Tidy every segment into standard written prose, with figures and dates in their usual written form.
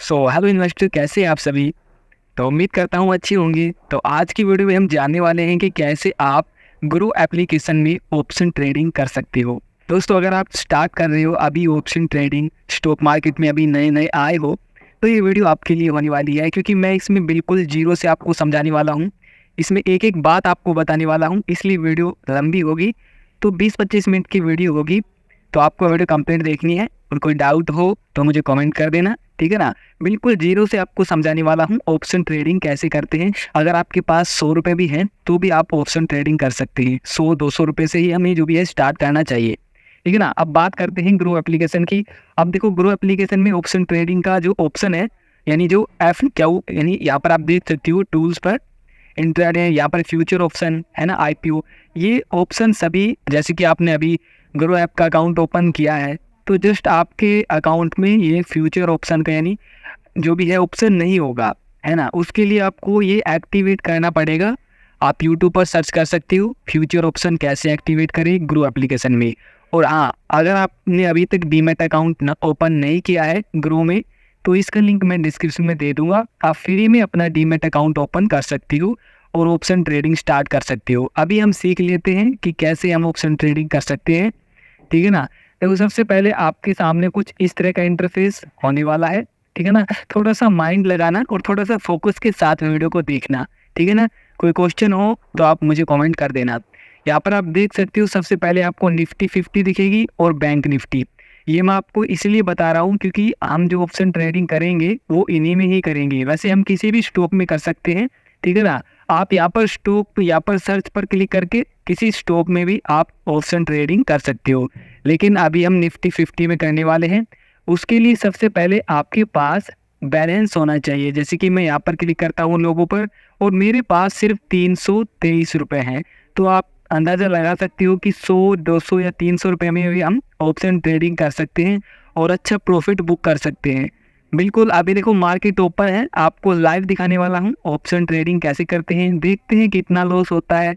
Hello investor, कैसे हैं आप सभी। तो उम्मीद करता हूँ अच्छी होंगी। तो आज की वीडियो में हम जानने वाले हैं कि कैसे आप ग्रो एप्लीकेशन में ऑप्शन ट्रेडिंग कर सकते हो। दोस्तों, अगर आप स्टार्ट कर रहे हो अभी ऑप्शन ट्रेडिंग, स्टॉक मार्केट में अभी नए नए आए हो, तो ये वीडियो आपके लिए होने वाली है, क्योंकि मैं इसमें बिल्कुल जीरो से आपको समझाने वाला हूँ। इसमें एक एक बात आपको बताने वाला हूँ, इसलिए वीडियो लंबी होगी। तो 20-25 मिनट की वीडियो होगी, तो आपको वीडियो कंप्लीट देखनी है। और कोई डाउट हो तो मुझे कमेंट कर देना, ठीक है ना। बिल्कुल जीरो से आपको समझाने वाला हूँ ऑप्शन ट्रेडिंग कैसे करते हैं। अगर आपके पास 100 रुपये भी हैं तो भी आप ऑप्शन ट्रेडिंग कर सकते हैं। 100-200 रुपये से ही हमें जो भी है स्टार्ट करना चाहिए, ठीक है ना। अब बात करते हैं ग्रो एप्लीकेशन की। अब देखो, ग्रो एप्लीकेशन में ऑप्शन ट्रेडिंग का जो ऑप्शन है, यानी जो FQ, यानी यहाँ पर आप देख सकते हो टूल्स पर इंट्राडे, यहाँ पर फ्यूचर ऑप्शन है ना, IPO, ये ऑप्शन सभी, जैसे कि आपने अभी ग्रो ऐप का अकाउंट ओपन किया है, तो जस्ट आपके अकाउंट में ये फ्यूचर ऑप्शन का यानी जो भी है ऑप्शन नहीं होगा, है ना। उसके लिए आपको ये एक्टिवेट करना पड़ेगा। आप यूट्यूब पर सर्च कर सकते हो फ्यूचर ऑप्शन कैसे एक्टिवेट करें ग्रो एप्लीकेशन में। और हाँ, अगर आपने अभी तक डीमैट अकाउंट ओपन नहीं किया है ग्रो में, तो इसका लिंक मैं डिस्क्रिप्शन में दे दूंगा। आप फ्री में अपना डीमैट अकाउंट ओपन कर सकती हो और ऑप्शन ट्रेडिंग स्टार्ट कर सकते हो। अभी हम सीख लेते हैं कि कैसे हम ऑप्शन ट्रेडिंग कर सकते हैं, ठीक है ना। तो सबसे पहले आपके सामने कुछ इस तरह का इंटरफेस होने वाला है, ठीक है ना। थोड़ा सा माइंड लगाना और थोड़ा सा फोकस के साथ वीडियो को देखना, ठीक है ना। कोई क्वेश्चन हो तो आप मुझे कमेंट कर देना। यहाँ पर आप देख सकते हो सबसे पहले आपको निफ्टी 50 दिखेगी और बैंक निफ्टी। ये मैं आपको इसलिए बता रहा हूँ क्योंकि हम जो ऑप्शन ट्रेडिंग करेंगे वो इन्हीं में ही करेंगे। वैसे हम किसी भी स्टॉक में कर सकते हैं, ठीक है ना। आप यहाँ पर स्टॉक, यहाँ पर सर्च पर क्लिक करके किसी स्टॉक में भी आप ऑप्शन ट्रेडिंग कर सकते हो, लेकिन अभी हम निफ्टी 50 में करने वाले हैं। उसके लिए सबसे पहले आपके पास बैलेंस होना चाहिए। जैसे कि मैं यहाँ पर क्लिक करता हूँ लोगों पर, और मेरे पास सिर्फ 323 रुपये हैं। तो आप अंदाज़ा लगा सकते हो कि 100, 200 या 300 रुपये में भी हम ऑप्शन ट्रेडिंग कर सकते हैं और अच्छा प्रॉफिट बुक कर सकते हैं। बिल्कुल, अभी देखो मार्केट ओपन है, आपको लाइव दिखाने वाला हूँ ऑप्शन ट्रेडिंग कैसे करते हैं। देखते हैं कितना लॉस होता है,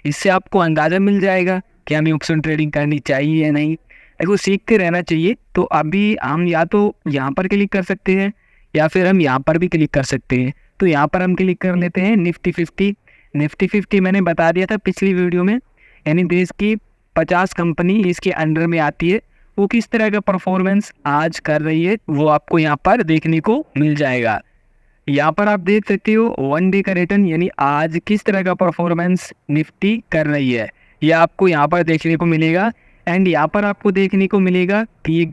इससे आपको अंदाज़ा मिल जाएगा कि हमें ऑप्शन ट्रेडिंग करनी चाहिए या नहीं। देखो, सीखते रहना चाहिए। तो अभी हम या तो यहाँ पर क्लिक कर सकते हैं या फिर हम यहाँ पर भी क्लिक कर सकते हैं। तो यहाँ पर हम क्लिक कर लेते हैं निफ्टी 50। निफ्टी 50 मैंने बता दिया था पिछली वीडियो में, यानी देश की 50 कंपनी इसके अंडर में आती है। वो किस तरह का परफॉर्मेंस आज कर रही है वो आपको यहाँ पर देखने को मिल जाएगा। यहाँ पर आप देख सकते हो 1 डे का रिटर्न, यानी आज किस तरह का परफॉर्मेंस निफ्टी कर रही है, यह आपको यहाँ पर देखने को मिलेगा। एंड यहाँ पर आपको देखने को मिलेगा कि ये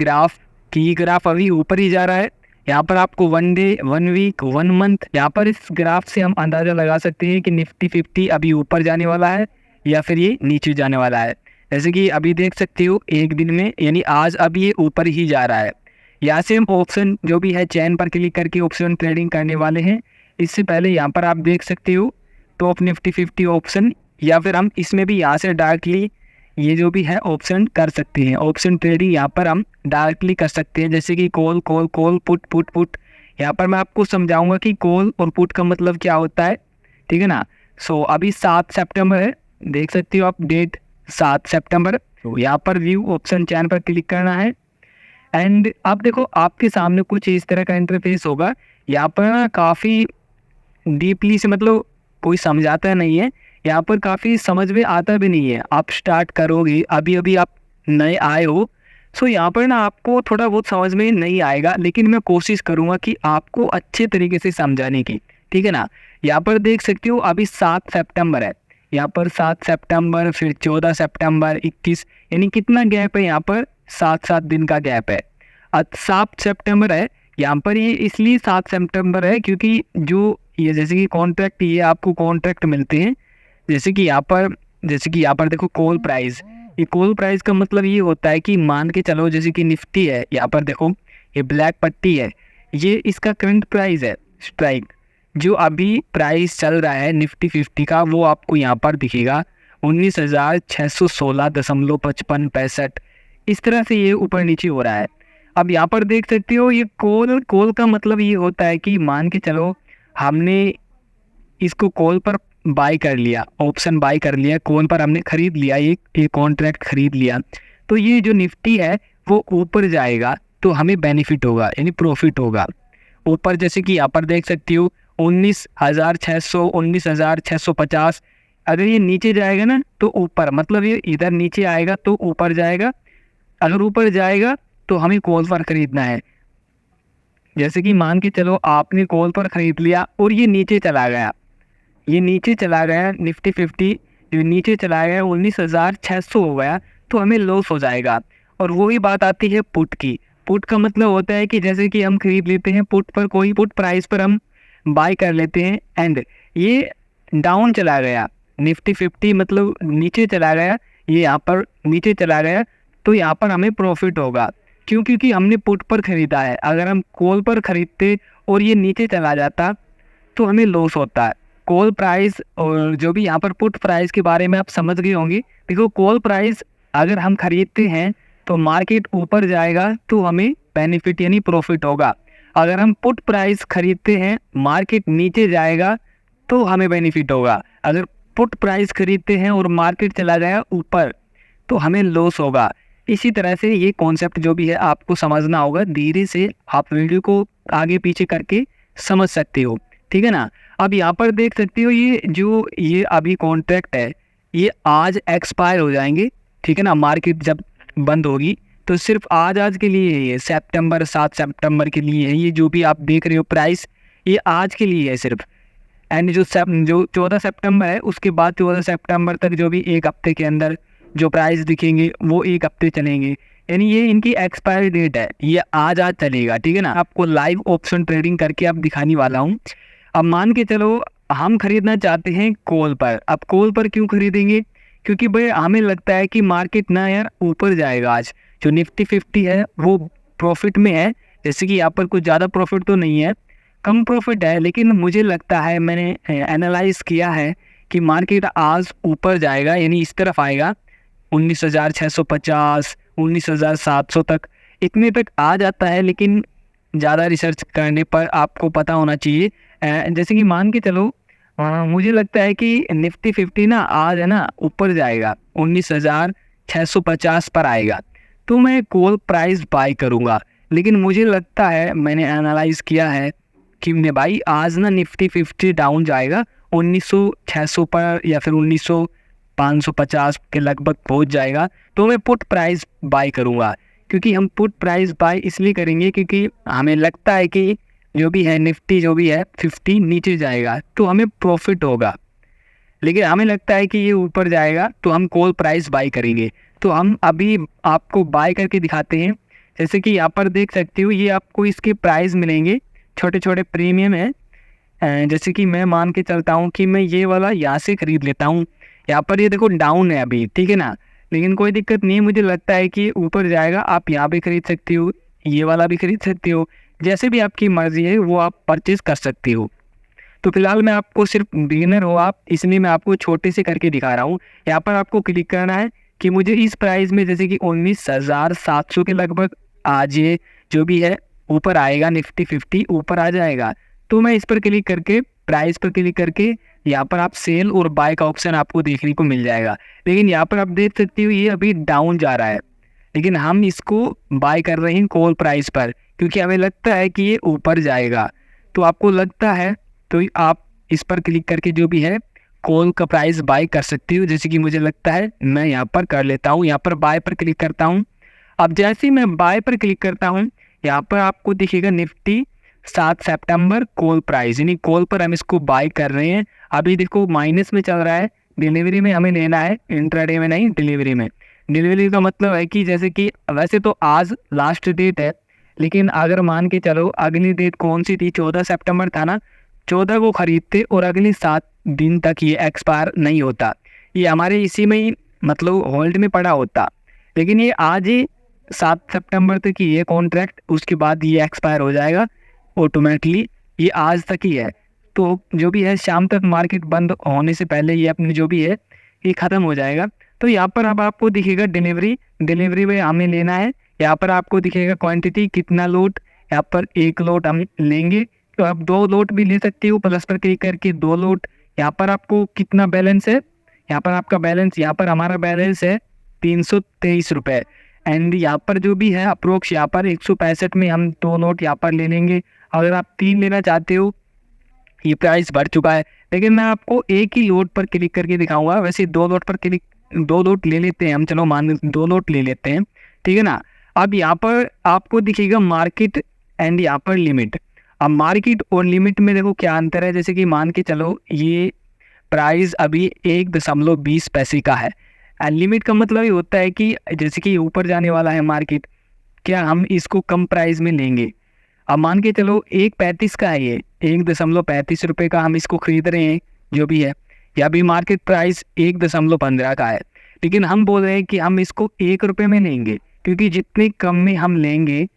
ग्राफ अभी ऊपर ही जा रहा है। यहाँ पर आपको 1 डे, 1 वीक, 1 मंथ, यहाँ पर इस ग्राफ से हम अंदाज़ा लगा सकते हैं कि निफ्टी 50 अभी ऊपर जाने वाला है या फिर ये नीचे जाने वाला है। जैसे कि अभी देख सकते हो एक दिन में, यानी आज अभी ये ऊपर ही जा रहा है। यहाँ से हम ऑप्शन जो भी है चैन पर क्लिक करके ऑप्शन ट्रेडिंग करने वाले हैं। इससे पहले यहाँ पर आप देख सकते हो टॉप निफ्टी 50 ऑप्शन, या फिर हम इसमें भी यहाँ से डायरेक्टली ये जो भी है ऑप्शन कर सकते हैं। ऑप्शन ट्रेडिंग यहाँ पर हम डायरेक्टली कर सकते हैं, जैसे कि call call call, put put put. यहाँ पर मैं आपको समझाऊंगा कि कॉल और पुट का मतलब क्या होता है, ठीक है ना। अभी 7 सितंबर है, देख सकते हो आप डेट 7 सितंबर। तो यहाँ पर व्यू ऑप्शन चैन पर क्लिक करना है। एंड आप देखो आपके सामने कुछ इस तरह का इंटरफेस होगा। यहाँ पर ना काफ़ी डीपली से, मतलब कोई समझाता नहीं है, यहाँ पर काफ़ी समझ में आता भी नहीं है। आप स्टार्ट करोगे, अभी अभी आप नए आए हो, सो यहाँ पर ना आपको थोड़ा बहुत समझ में नहीं आएगा, लेकिन मैं कोशिश करूँगा कि आपको अच्छे तरीके से समझाने की, ठीक है ना। यहाँ पर देख सकते हो अभी 7 सितंबर है, यहाँ पर 7 सितंबर, फिर 14 सितंबर, 21, यानी कितना गैप है यहाँ पर, 7-7 दिन का गैप है। आज 7 सितंबर है, यहाँ पर ये इसलिए 7 सितंबर है क्योंकि जो ये जैसे कि कॉन्ट्रैक्ट, ये आपको कॉन्ट्रैक्ट मिलते हैं। जैसे कि यहाँ पर देखो कॉल प्राइस, ये कॉल प्राइस का मतलब ये होता है कि मान के चलो जैसे कि निफ्टी है, यहाँ पर देखो ये ब्लैक पट्टी है, ये इसका करंट प्राइस है स्ट्राइक। जो अभी प्राइस चल रहा है निफ्टी 50 का वो आपको यहाँ पर दिखेगा 19,616.55। इस तरह से ये ऊपर नीचे हो रहा है। अब यहाँ पर देख सकते हो ये कॉल का मतलब ये होता है कि मान के चलो हमने इसको कॉल पर बाय कर लिया, ऑप्शन बाय कर लिया, कॉल पर हमने खरीद लिया, ये कॉन्ट्रैक्ट खरीद लिया, तो ये जो निफ्टी है वो ऊपर जाएगा तो हमें बेनिफिट होगा, यानी प्रॉफिट होगा। ऊपर जैसे कि यहाँ पर देख सकती हो 19,600, 19,650। अगर ये नीचे जाएगा ना तो ऊपर, मतलब ये इधर नीचे आएगा तो ऊपर जाएगा। अगर ऊपर जाएगा तो हमें कॉल पर खरीदना है। जैसे कि मान के चलो आपने कॉल पर खरीद लिया और ये नीचे चला गया, ये नीचे चला गया, निफ्टी 50 जो नीचे चला गया 19,600 हो गया, तो हमें लॉस हो जाएगा। और वही बात आती है पुट की। पुट का मतलब होता है कि जैसे कि हम खरीद लेते हैं पुट पर, कोई पुट प्राइस पर हम बाय कर लेते हैं एंड ये डाउन चला गया, निफ्टी 50 मतलब नीचे चला गया, ये यहाँ पर नीचे चला गया, तो यहाँ पर हमें प्रॉफिट होगा। क्यों? क्योंकि हमने पुट पर ख़रीदा है। अगर हम कॉल पर ख़रीदते और ये नीचे चला जाता तो हमें लॉस होता है। कॉल प्राइस और जो भी यहाँ पर पुट प्राइस के बारे में आप समझ गए होंगे। देखो, कॉल प्राइस अगर हम खरीदते हैं तो मार्केट ऊपर जाएगा तो हमें बेनिफिट यानी प्रॉफिट होगा। अगर हम पुट प्राइस खरीदते हैं मार्केट नीचे जाएगा तो हमें बेनिफिट होगा। अगर पुट प्राइस खरीदते हैं और मार्केट चला गया ऊपर तो हमें लॉस होगा। इसी तरह से ये कॉन्सेप्ट जो भी है आपको समझना होगा। धीरे से आप वीडियो को आगे पीछे करके समझ सकते हो, ठीक है ना। अब यहाँ पर देख सकते हो ये अभी कॉन्ट्रैक्ट है, ये आज एक्सपायर हो जाएंगे, ठीक है ना। मार्केट जब बंद होगी तो सिर्फ आज के लिए है, ये 7 सितंबर के लिए है। ये जो भी आप देख रहे हो प्राइस, ये आज के लिए है सिर्फ। एंड जो 14 सितंबर है उसके बाद 14 सितंबर तक जो भी एक हफ्ते के अंदर जो प्राइस दिखेंगे वो एक हफ्ते चलेंगे, यानी ये इनकी एक्सपायरी डेट है, ये आज चलेगा, ठीक है ना। आपको लाइव ऑप्शन ट्रेडिंग करके आप दिखाने वाला हूँ। अब मान के चलो हम खरीदना चाहते हैं कॉल पर। अब कॉल पर क्यों खरीदेंगे? क्योंकि भाई हमें लगता है कि मार्केट ना यार ऊपर जाएगा आज। जो निफ्टी 50 है वो प्रॉफिट में है, जैसे कि यहाँ पर कुछ ज़्यादा प्रॉफिट तो नहीं है, कम प्रॉफिट है, लेकिन मुझे लगता है, मैंने एनालाइज किया है कि मार्केट आज ऊपर जाएगा, यानी इस तरफ आएगा 19,650, 19,700 तक, इतने तक आ जाता है। लेकिन ज़्यादा रिसर्च करने पर आपको पता होना चाहिए। जैसे कि मान के चलो मुझे लगता है कि निफ्टी 50 ना आज है ना ऊपर जाएगा, 19,650 पर आएगा, तो मैं कॉल प्राइस बाय करूँगा। लेकिन मुझे लगता है, मैंने एनालाइज किया है कि ने भाई आज ना निफ्टी 50 डाउन जाएगा 19,600 पर या फिर 19,550 के लगभग पहुंच जाएगा, तो मैं पुट प्राइस बाय करूंगा। क्योंकि हम पुट प्राइस बाय इसलिए करेंगे क्योंकि हमें लगता है कि जो भी है निफ्टी जो भी है 50 नीचे जाएगा तो हमें प्रॉफिट होगा। लेकिन हमें लगता है कि ये ऊपर जाएगा तो हम कॉल प्राइस बाय करेंगे। तो हम अभी आपको बाय करके दिखाते हैं। जैसे कि यहाँ पर देख सकते हो, ये आपको इसके प्राइस मिलेंगे, छोटे छोटे प्रीमियम है। जैसे कि मैं मान के चलता हूँ कि मैं ये वाला यहाँ से ख़रीद लेता हूँ। यहाँ पर ये देखो डाउन है अभी, ठीक है ना, लेकिन कोई दिक्कत नहीं है। मुझे लगता है कि ऊपर जाएगा, आप यहाँ भी खरीद सकते हो, ये वाला भी खरीद सकते हो, जैसे भी आपकी मर्ज़ी है वो आप परचेज़ कर सकते हो। तो फिलहाल मैं आपको, सिर्फ बिगिनर हो आप, इसलिए मैं आपको छोटे से करके दिखा रहा हूँ। यहाँ पर आपको क्लिक करना है कि मुझे इस प्राइस में, जैसे कि 19,700 के लगभग आज ये जो भी है ऊपर आएगा, निफ्टी 50 ऊपर आ जाएगा, तो मैं इस पर क्लिक करके, प्राइस पर क्लिक करके, यहाँ पर आप सेल और बाय का ऑप्शन आपको देखने को मिल जाएगा। लेकिन यहाँ पर आप देख सकते हो ये अभी डाउन जा रहा है, लेकिन हम इसको बाय कर रहे हैं कॉल प्राइस पर, क्योंकि हमें लगता है कि ये ऊपर जाएगा। तो आपको लगता है तो आप इस पर क्लिक करके जो भी है कॉल का प्राइस बाय कर सकते हो। जैसे कि मुझे लगता है मैं यहाँ पर कर लेता हूँ, यहाँ पर बाय पर क्लिक करता हूँ। अब जैसे ही मैं बाय पर क्लिक करता हूँ, यहाँ पर आपको दिखेगा निफ्टी 7 सितंबर कॉल प्राइस, यानी कॉल पर हम इसको बाय कर रहे हैं। अभी देखो माइनस में चल रहा है, डिलीवरी में हमें लेना है, इंट्राडे में नहीं, डिलीवरी में। डिलीवरी का मतलब है कि जैसे कि वैसे तो आज लास्ट डेट है, लेकिन अगर मान के चलो अगली डेट कौन सी थी, 14 सितंबर था ना, 14 को ख़रीदते और अगले 7 दिन तक ये एक्सपायर नहीं होता, ये हमारे इसी में ही मतलब होल्ड में पड़ा होता। लेकिन ये आज ही 7 सितंबर तक ही ये कॉन्ट्रैक्ट, उसके बाद ये एक्सपायर हो जाएगा ऑटोमेटिकली, ये आज तक ही है। तो जो भी है शाम तक मार्केट बंद होने से पहले ये अपनी जो भी है ये ख़त्म हो जाएगा। तो यहाँ पर अब आपको दिखेगा डिलीवरी में हमें लेना है। यहाँ पर आपको दिखेगा क्वांटिटी कितना लोट, यहाँ पर 1 लोट हम लेंगे, तो आप 2 लोट भी ले सकते हो, प्लस पर क्लिक करके 2 लोट। यहाँ पर आपको कितना बैलेंस है, यहाँ पर आपका बैलेंस, यहाँ पर हमारा बैलेंस है 323 रुपये। एंड यहाँ पर जो भी है अप्रोक्स यहाँ पर 165 में हम 2 लोट यहाँ पर ले लेंगे। अगर आप 3 लेना चाहते हो, ये प्राइस बढ़ चुका है, लेकिन मैं आपको एक ही लोट पर क्लिक करके दिखाऊंगा। वैसे 2 लोट पर क्लिक, 2 लोट ले लेते हैं हम, चलो मान 2 लोट ले लेते हैं, ठीक है ना। अब यहाँ पर आपको दिखेगा मार्केट एंड यहाँ पर लिमिट। अब मार्केट और लिमिट में देखो क्या अंतर है। जैसे कि मान के चलो ये प्राइस अभी 1.20 पैसे का है, एंड लिमिट का मतलब ये होता है कि जैसे कि ऊपर जाने वाला है मार्केट, क्या हम इसको कम प्राइस में लेंगे। अब मान के चलो 1.35 का है, ये 1.35 रुपये का हम इसको खरीद रहे हैं जो भी है, या अभी मार्केट प्राइस 1.15 का है, लेकिन हम बोल रहे हैं कि हम इसको 1 रुपये में लेंगे, क्योंकि जितने कम में हम लेंगे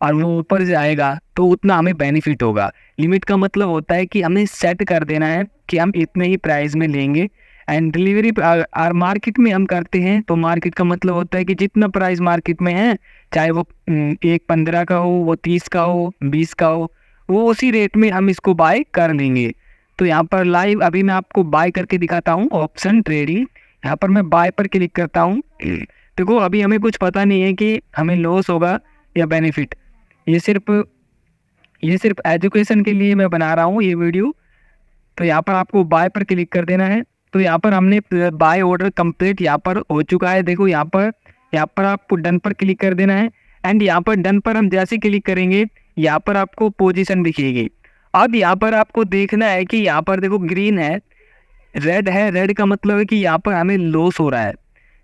और वो ऊपर जाएगा तो उतना हमें बेनिफिट होगा। लिमिट का मतलब होता है कि हमें सेट कर देना है कि हम इतने ही प्राइस में लेंगे, एंड डिलीवरी और मार्केट में हम करते हैं तो मार्केट का मतलब होता है कि जितना प्राइस मार्केट में है, चाहे वो 1.15 का हो, वो 30 का हो, 20 का हो, वो उसी रेट में हम इसको बाय कर लेंगे। तो यहाँ पर लाइव अभी मैं आपको बाय करके दिखाता हूँ, ऑप्शन ट्रेडिंग। यहाँ पर मैं बाय पर क्लिक करता हूँ। देखो अभी हमें कुछ पता नहीं है कि हमें लॉस होगा या बेनिफिट। ये सिर्फ एजुकेशन के लिए मैं बना रहा हूँ ये वीडियो। तो यहाँ पर आपको बाय पर क्लिक कर देना है। तो यहाँ पर हमने बाय ऑर्डर कंप्लीट यहाँ पर हो चुका है। देखो यहाँ पर आपको डन पर क्लिक कर देना है, एंड यहाँ पर डन पर हम जैसे क्लिक करेंगे यहाँ पर आपको पोजीशन दिखेगी। अब यहाँ पर आपको देखना है कि यहाँ पर देखो ग्रीन है, रेड है। रेड का मतलब है कि यहाँ पर हमें लॉस हो रहा है।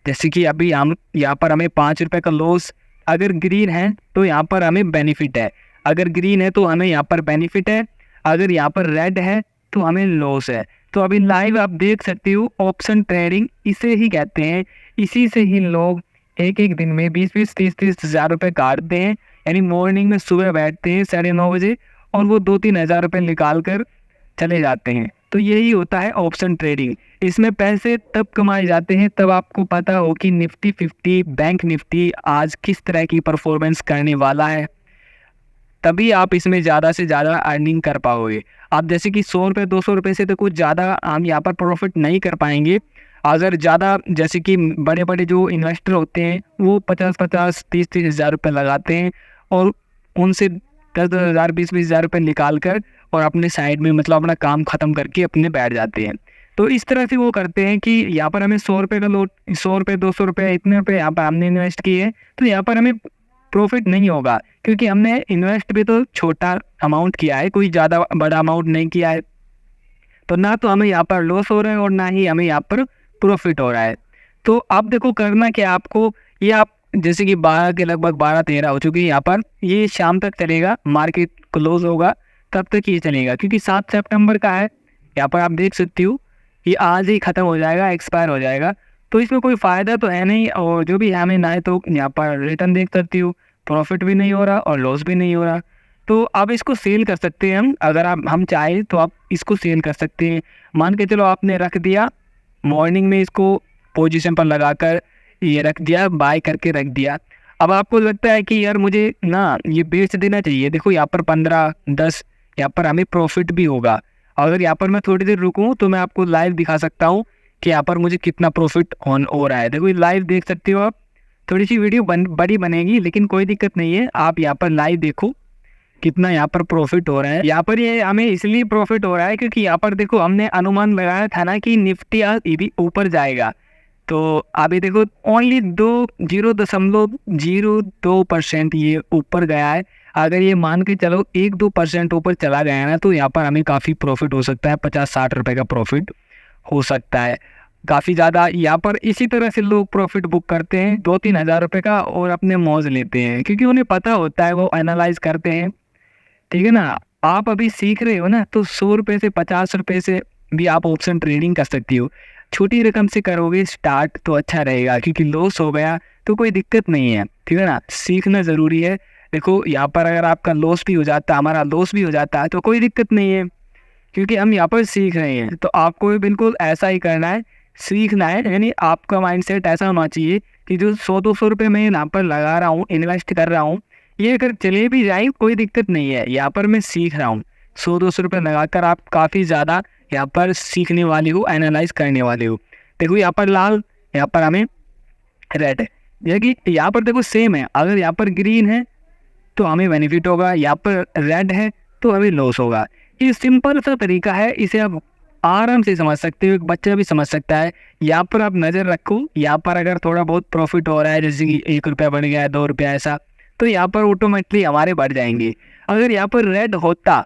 जैसे कि अभी हम यहाँ पर हमें 5 रुपये का लॉस, अगर ग्रीन है तो यहाँ पर हमें बेनिफिट है। अगर ग्रीन है तो हमें यहाँ पर बेनिफिट है, अगर यहाँ पर रेड है तो हमें लॉस है। तो अभी लाइव आप देख सकते हो, ऑप्शन ट्रेडिंग इसे ही कहते हैं। इसी से ही लोग एक एक दिन में 20-20, 30-30 हज़ार रुपये काटते हैं। यानी मॉर्निंग में सुबह बैठते हैं 9:30 बजे और वो 2-3 हज़ार रुपये निकाल कर चले जाते हैं। तो यही होता है ऑप्शन ट्रेडिंग। इसमें पैसे तब कमाए जाते हैं तब आपको पता हो कि निफ्टी 50, बैंक निफ्टी आज किस तरह की परफॉर्मेंस करने वाला है, तभी आप इसमें ज़्यादा से ज़्यादा अर्निंग कर पाओगे। आप जैसे कि 100 रुपये 200 रुपये से तो कुछ ज़्यादा हम यहाँ पर प्रॉफिट नहीं कर पाएंगे। अगर ज़्यादा जैसे कि बड़े बड़े जो इन्वेस्टर होते हैं वो 50-50, 30-30 हज़ार रुपये लगाते हैं और उनसे 10-10 हज़ार, 20-20 हज़ार रुपये निकाल कर और अपने साइड में मतलब अपना काम ख़त्म करके अपने बैठ जाते हैं। तो इस तरह से वो करते हैं कि यहाँ पर हमें 100 रुपये का लोट, 100 रुपये 200 रुपये इतने रुपये यहाँ पर हमने इन्वेस्ट किए हैं, तो यहाँ पर हमें प्रॉफिट नहीं होगा, क्योंकि हमने इन्वेस्ट भी तो छोटा अमाउंट किया है, कोई ज़्यादा बड़ा अमाउंट नहीं किया है। तो ना तो हमें यहाँ पर लॉस हो रहा है और ना ही हमें यहाँ पर प्रॉफिट हो रहा है। तो अब देखो करना क्या आपको, ये आप जैसे कि 12 के लगभग 12-13 हो चुकी है यहाँ पर, ये शाम तक चलेगा, मार्केट क्लोज होगा तब तक ये चलेगा, क्योंकि 7 सितंबर का है। यहाँ पर आप देख सकते हो ये आज ही ख़त्म हो जाएगा, एक्सपायर हो जाएगा। तो इसमें कोई फ़ायदा तो है नहीं, और जो भी हमें ना है तो यहाँ पर रिटर्न देख सकती हो, प्रॉफिट भी नहीं हो रहा और लॉस भी नहीं हो रहा। तो आप इसको सेल कर सकते हैं, हम अगर हम चाहें तो आप इसको सेल कर सकते हैं। मान के चलो आपने रख दिया मॉर्निंग में, इसको पोजीशन पर लगाकर ये रख दिया, बाय करके रख दिया। अब आपको लगता है कि यार मुझे ना ये बेच देना चाहिए, देखो यहाँ पर 15-10 यहाँ पर हमें प्रॉफिट भी होगा। अगर यहाँ पर मैं थोड़ी देर रुकूँ तो मैं आपको लाइव दिखा सकता हूँ कि यहाँ पर मुझे कितना प्रॉफिट हो रहा है। देखो ये लाइव देख सकते हो आप। थोड़ी सी वीडियो बड़ी बनेगी लेकिन कोई दिक्कत नहीं है, आप यहाँ पर लाइव देखो कितना यहाँ पर प्रॉफिट हो रहा है। यहाँ पर ये हमें इसलिए प्रॉफिट हो रहा है क्योंकि यहाँ पर देखो हमने अनुमान लगाया था ना कि निफ्टी आज भी ऊपर जाएगा। तो अभी देखो ओनली 0.02% ये ऊपर गया है। अगर ये मान के चलो 1-2% ऊपर चला गया है ना, तो यहाँ पर हमें काफ़ी प्रॉफिट हो सकता है, 50-60 रुपये का प्रॉफिट हो सकता है, काफ़ी ज़्यादा। यहाँ पर इसी तरह से लोग प्रॉफिट बुक करते हैं 2-3 हज़ार रुपये का और अपने मौज लेते हैं, क्योंकि उन्हें पता होता है, वो एनालाइज करते हैं। ठीक है ना। आप अभी सीख रहे हो ना, तो 100 रुपये से 50 रुपये से भी आप ऑप्शन ट्रेडिंग कर सकती हो। छोटी रकम से करोगे स्टार्ट तो अच्छा रहेगा, क्योंकि लॉस हो गया तो कोई दिक्कत नहीं है। ठीक है ना, सीखना ज़रूरी है। देखो यहाँ पर अगर आपका लॉस भी हो जाता, हमारा लॉस भी हो जाता है तो कोई दिक्कत नहीं है, क्योंकि हम यहाँ पर सीख रहे हैं। तो आपको भी बिल्कुल ऐसा ही करना है, सीखना है। यानी आपका माइंडसेट ऐसा होना चाहिए कि जो 100-200 रुपये मैं यहाँ पर लगा रहा हूँ, इन्वेस्ट कर रहा हूँ, ये अगर चले भी जाए कोई दिक्कत नहीं है, यहाँ पर मैं सीख रहा हूँ। 100-200 रुपये लगाकर आप काफ़ी ज़्यादा यहाँ पर सीखने वाले हो, एनालाइज करने वाले हो। देखो यहाँ पर लाल, यहाँ पर हमें रेड है, जैसे कि यहाँ पर देखो सेम है। अगर यहाँ पर ग्रीन है तो हमें बेनिफिट होगा, यहाँ पर रेड है तो हमें लॉस होगा। ये सिंपल सा तरीका है, इसे आप आराम से समझ सकते हो, एक बच्चा भी समझ सकता है। यहाँ पर आप नज़र रखो, यहाँ पर अगर थोड़ा बहुत प्रॉफिट हो रहा है, जैसे कि 1 रुपया बढ़ गया है, 2 रुपया ऐसा, तो यहाँ पर ऑटोमेटिकली हमारे बढ़ जाएंगे। अगर यहाँ पर रेड होता,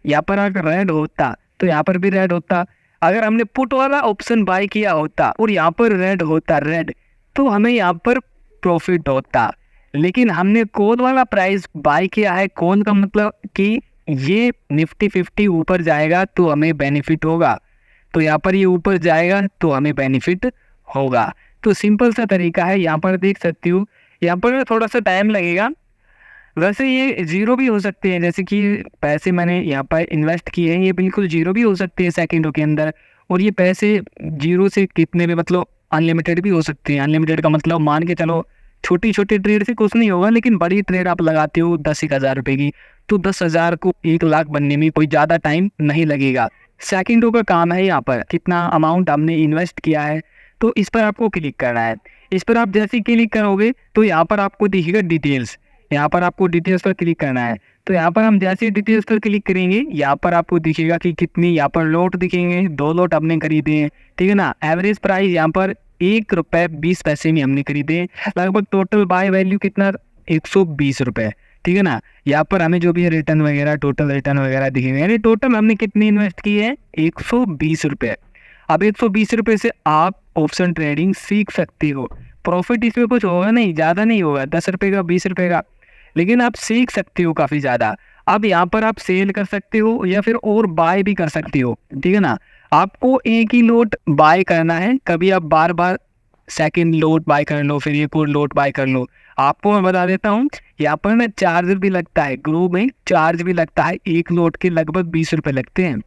यहाँ पर अगर रेड होता तो यहाँ पर भी रेड होता। अगर हमने पुट वाला ऑप्शन बाय किया होता और यहाँ पर रेड होता, रेड, तो हमें यहाँ पर प्रॉफिट होता। लेकिन हमने कॉल वाला प्राइस बाय किया है। कॉल का मतलब कि ये निफ्टी 50 ऊपर जाएगा तो हमें बेनिफिट होगा, तो यहाँ पर ये ऊपर जाएगा तो हमें बेनिफिट होगा। तो सिंपल सा तरीका है, यहाँ पर देख सकती हूँ। यहाँ पर थोड़ा सा टाइम लगेगा, वैसे ये जीरो भी हो सकते हैं, जैसे कि पैसे मैंने यहाँ पर इन्वेस्ट किए हैं, ये बिल्कुल जीरो भी हो सकते हैं सेकंडों के अंदर। और ये पैसे जीरो से कितने भी मतलब अनलिमिटेड भी हो सकते हैं। अनलिमिटेड का मतलब मान के चलो छोटी छोटी ट्रेड से कुछ नहीं होगा, लेकिन बड़ी ट्रेड आप लगाते हो 10,000 रुपये की, तो 10,000 को 1 लाख बनने में कोई ज़्यादा टाइम नहीं लगेगा। सेकंडों का काम है। यहाँ पर कितना अमाउंट हमने इन्वेस्ट किया है, तो इस पर आपको क्लिक करना है। इस पर आप जैसे ही क्लिक करोगे तो यहाँ पर आपको दिखेगा डिटेल्स, यहाँ पर आपको डिटेल्स पर क्लिक करना है। तो यहाँ पर हम जैसे डिटेल्स पर क्लिक करेंगे, यहाँ पर आपको दिखेगा कि कितनी यहाँ पर लोट दिखेंगे, 2 लोट हमने खरीदे हैं, ठीक है ना। एवरेज प्राइस यहाँ पर 1 रुपये 20 पैसे में हमने खरीदे हैं। लगभग टोटल बाय वैल्यू कितना, 120 रुपये, ठीक है ना। यहाँ पर हमें जो भी है रिटर्न वगैरह, टोटल रिटर्न वगैरह दिखेंगे, यानी टोटल हमने कितनी इन्वेस्ट की है, 120 रुपये। अब 120 रुपये से आप ऑप्शन ट्रेडिंग सीख सकते हो। प्रॉफिट इसमें कुछ होगा नहीं, ज़्यादा नहीं होगा, 10 रुपये का, 20 रुपये का, लेकिन आप सीख सकते हो काफ़ी ज़्यादा। अब यहाँ पर आप सेल कर सकते हो या फिर और बाय भी कर सकते हो, ठीक है ना। आपको एक ही लोट बाय करना है, कभी आप बार बार सेकंड लोट बाय कर लो, फिर एक और लोट बाय कर लो। आपको मैं बता देता हूँ, यहाँ पर ना चार्जर भी लगता है, ग्रो में चार्ज भी लगता है, एक लोट के लगभग 20 रुपये लगते हैं।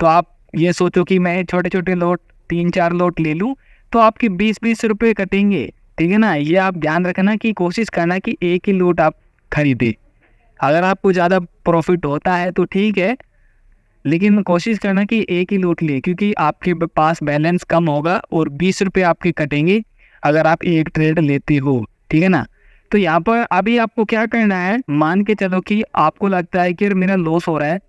तो आप ये सोचो कि मैं छोटे छोटे लोट 3-4 लोट ले लूँ तो आपके 20-20 रुपये कटेंगे, ठीक है ना। ये आप ध्यान रखना कि कोशिश करना कि एक ही लोट आप खरीदे। अगर आपको ज़्यादा प्रॉफिट होता है तो ठीक है, लेकिन कोशिश करना कि एक ही लोट ले, क्योंकि आपके पास बैलेंस कम होगा और 20 रुपये आपके कटेंगे अगर आप एक ट्रेड लेते हो, ठीक है ना। तो यहाँ पर अभी आपको क्या करना है, मान के चलो कि आपको लगता है कि मेरा लॉस हो रहा है,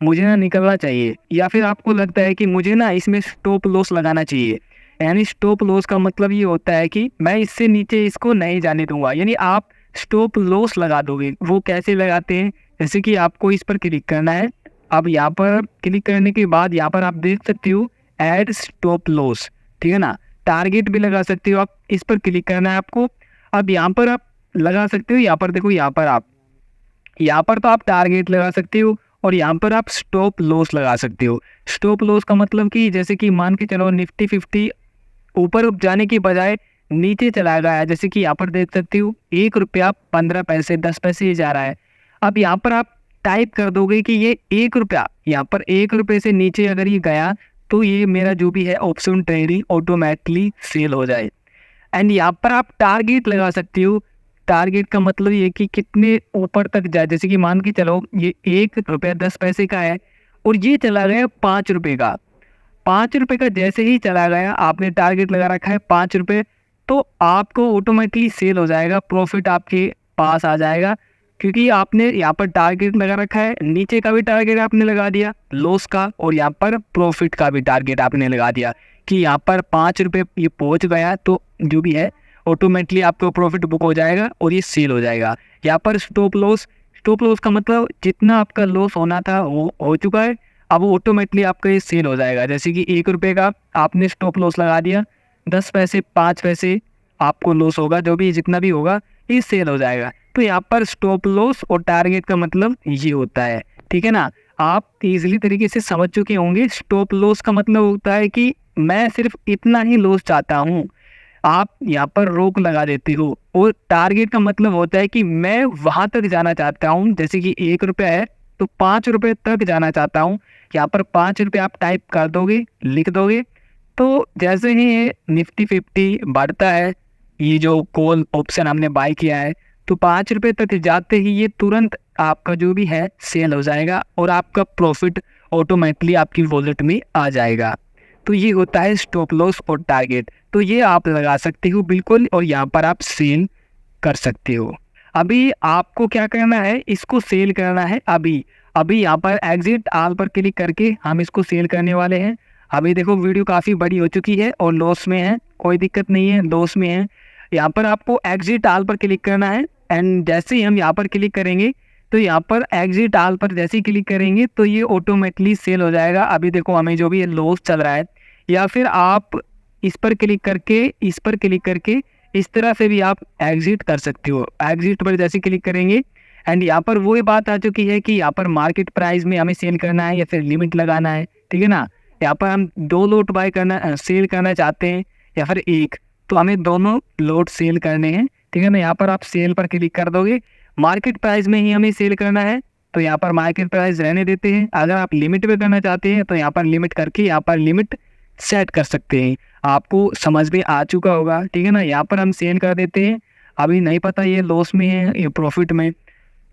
मुझे ना निकलना चाहिए, या फिर आपको लगता है कि मुझे ना इसमें स्टॉप लॉस लगाना चाहिए। यानी स्टॉप लॉस का मतलब ये होता है कि मैं इससे नीचे इसको नहीं जाने दूंगा, यानी आप स्टॉप लॉस लगा दोगे। वो कैसे लगाते हैं, जैसे कि आपको इस पर क्लिक करना है। अब यहाँ पर क्लिक करने के बाद यहाँ पर आप देख सकते हो ऐड स्टॉप लॉस, ठीक है ना। टारगेट भी लगा सकते हो आप, इस पर क्लिक करना है आपको। अब यहाँ पर आप लगा सकते हो, यहाँ पर देखो, यहाँ पर तो आप टारगेट लगा सकते हो और यहाँ पर आप स्टॉप लॉस लगा सकते हो। स्टॉप लॉस का मतलब कि जैसे कि मान के चलो निफ्टी 50 ऊपर जाने के बजाय नीचे चला गया है, जैसे कि यहाँ पर देख सकते हो 1 रुपया 15 पैसे 10 पैसे ही जा रहा है। अब यहाँ पर आप टाइप कर दोगे कि ये 1 रुपया, यहाँ पर 1 रुपये से नीचे अगर ये गया तो ये मेरा जो भी है ऑप्शन ट्रेडिंग ऑटोमेटिकली सेल हो जाए। एंड यहाँ पर आप टारगेट लगा सकते हो। टारगेट का मतलब ये कि कितने ऊपर तक जाए, जैसे कि मान के चलो ये 1 रुपया 10 पैसे का है और ये चला गया 5 रुपये का। 5 रुपये का जैसे ही चला गया, आपने टारगेट लगा रखा है 5 रुपये, तो आपको ऑटोमेटिकली सेल हो जाएगा, प्रॉफिट आपके पास आ जाएगा, क्योंकि आपने यहाँ पर टारगेट लगा रखा है। नीचे का भी टारगेट आपने लगा दिया लॉस का, और यहाँ पर प्रॉफिट का भी टारगेट आपने लगा दिया कि यहाँ पर 5 रुपये ये पहुँच गया तो जो भी है ऑटोमेटिकली आपको प्रॉफिट बुक हो जाएगा और ये सेल हो जाएगा। यहाँ पर स्टॉप लॉस का मतलब जितना आपका लॉस होना था वो हो चुका है, अब वो ऑटोमेटिकली आपका ये सेल हो जाएगा। जैसे कि 1 रुपये का आपने स्टॉप लॉस लगा दिया, 10 पैसे 5 पैसे आपको लॉस होगा, जो भी जितना भी होगा ये सेल हो जाएगा। तो यहाँ पर स्टॉप लॉस और टारगेट का मतलब ये होता है, ठीक है ना। आप इजीली तरीके से समझ चुके होंगे। स्टॉप लॉस का मतलब होता है कि मैं सिर्फ इतना ही लॉस चाहता हूँ, आप यहाँ पर रोक लगा देते हो। और टारगेट का मतलब होता है कि मैं वहाँ तक जाना चाहता हूँ, जैसे कि 1 रुपया है तो 5 रुपये तक जाना चाहता हूँ। यहाँ पर 5 रुपये आप टाइप कर दोगे, लिख दोगे, तो जैसे ही ये निफ्टी 50 बढ़ता है, ये जो कॉल ऑप्शन हमने बाय किया है, तो 5 रुपये तक जाते ही ये तुरंत आपका जो भी है सेल हो जाएगा और आपका प्रॉफिट ऑटोमेटिकली आपकी वॉलेट में आ जाएगा। तो ये होता है स्टॉप लॉस और टारगेट। तो ये आप लगा सकते हो बिल्कुल, और यहाँ पर आप सेल कर सकते हो। अभी आपको क्या करना है, इसको सेल करना है अभी। अभी यहाँ पर एग्जिट ऑल पर क्लिक करके हम इसको सेल करने वाले हैं। अभी देखो वीडियो काफ़ी बड़ी हो चुकी है और लॉस में है, कोई दिक्कत नहीं है, लॉस में है। यहाँ पर आपको एग्जिट ऑल पर क्लिक करना है एंड जैसे ही हम यहाँ पर क्लिक करेंगे तो यहाँ पर एग्जिट ऑल पर जैसे ही क्लिक करेंगे तो ये ऑटोमेटिकली सेल हो जाएगा। अभी देखो हमें जो भी ये लॉस चल रहा है, या फिर आप इस पर क्लिक करके इस तरह से भी आप एग्जिट कर सकते हो। एग्जिट पर जैसे क्लिक करेंगे एंड यहाँ पर वही बात आ चुकी है कि यहाँ पर मार्केट प्राइस में हमें सेल करना है या फिर लिमिट लगाना है, ठीक है ना। यहाँ पर हम 2 लोट बाय करना सेल करना चाहते हैं या फिर एक, तो हमें दोनों लोट सेल करने हैं, ठीक है ना। यहाँ पर आप सेल पर क्लिक कर दोगे, मार्केट प्राइस में ही हमें सेल करना है तो यहाँ पर मार्केट प्राइस रहने देते हैं। अगर आप लिमिट पे करना चाहते हैं तो यहाँ पर लिमिट करके यहाँ पर लिमिट सेट कर सकते हैं। आपको समझ में आ चुका होगा, ठीक है ना। यहाँ पर हम सेल कर देते हैं, अभी नहीं पता ये लॉस में है ये प्रॉफिट में,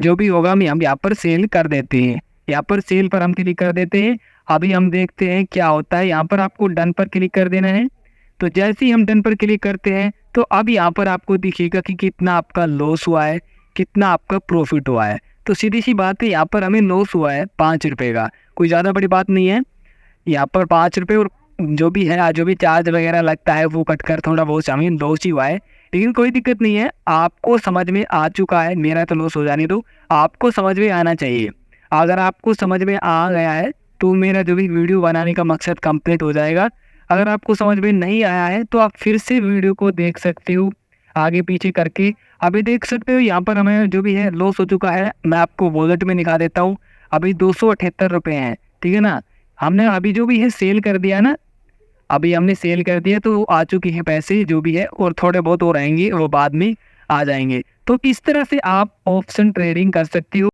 जो भी होगा हम यहाँ पर सेल कर देते हैं। यहाँ पर सेल पर हम क्लिक कर देते हैं। अभी हम देखते हैं क्या होता है। यहाँ पर आपको डन पर क्लिक कर देना है। तो जैसे ही हम डन पर क्लिक करते हैं तो अब यहाँ पर आपको दिखेगा कि कितना आपका लॉस हुआ है, कितना आपका प्रॉफिट हुआ है। तो सीधी सी बात है, यहाँ पर हमें लॉस हुआ है 5 रुपये का, कोई ज़्यादा बड़ी बात नहीं है। यहाँ पर 5 रुपये और जो भी है, जो भी चार्ज वगैरह लगता है वो कट कर थोड़ा बहुत हमें लॉस ही हुआ है, लेकिन कोई दिक्कत नहीं है। आपको समझ में आ चुका है, मेरा तो लॉस हो जाने दो, आपको समझ में आना चाहिए। अगर आपको समझ में आ गया है तो मेरा जो भी वीडियो बनाने का मकसद कंप्लीट हो जाएगा। अगर आपको समझ में नहीं आया है तो आप फिर से वीडियो को देख सकते हो आगे पीछे करके। अभी देख सकते हो यहाँ पर हमें जो भी है लॉस हो चुका है। मैं आपको वॉलेट में दिखा देता हूँ, अभी 278 रुपये हैं, ठीक है ना। हमने अभी जो भी है सेल कर दिया ना, अभी हमने सेल कर दिया तो आ चुके हैं पैसे जो भी है, और थोड़े बहुत और आएंगे वो बाद में आ जाएंगे। तो इस तरह से आप ऑप्शन ट्रेडिंग कर सकते हो।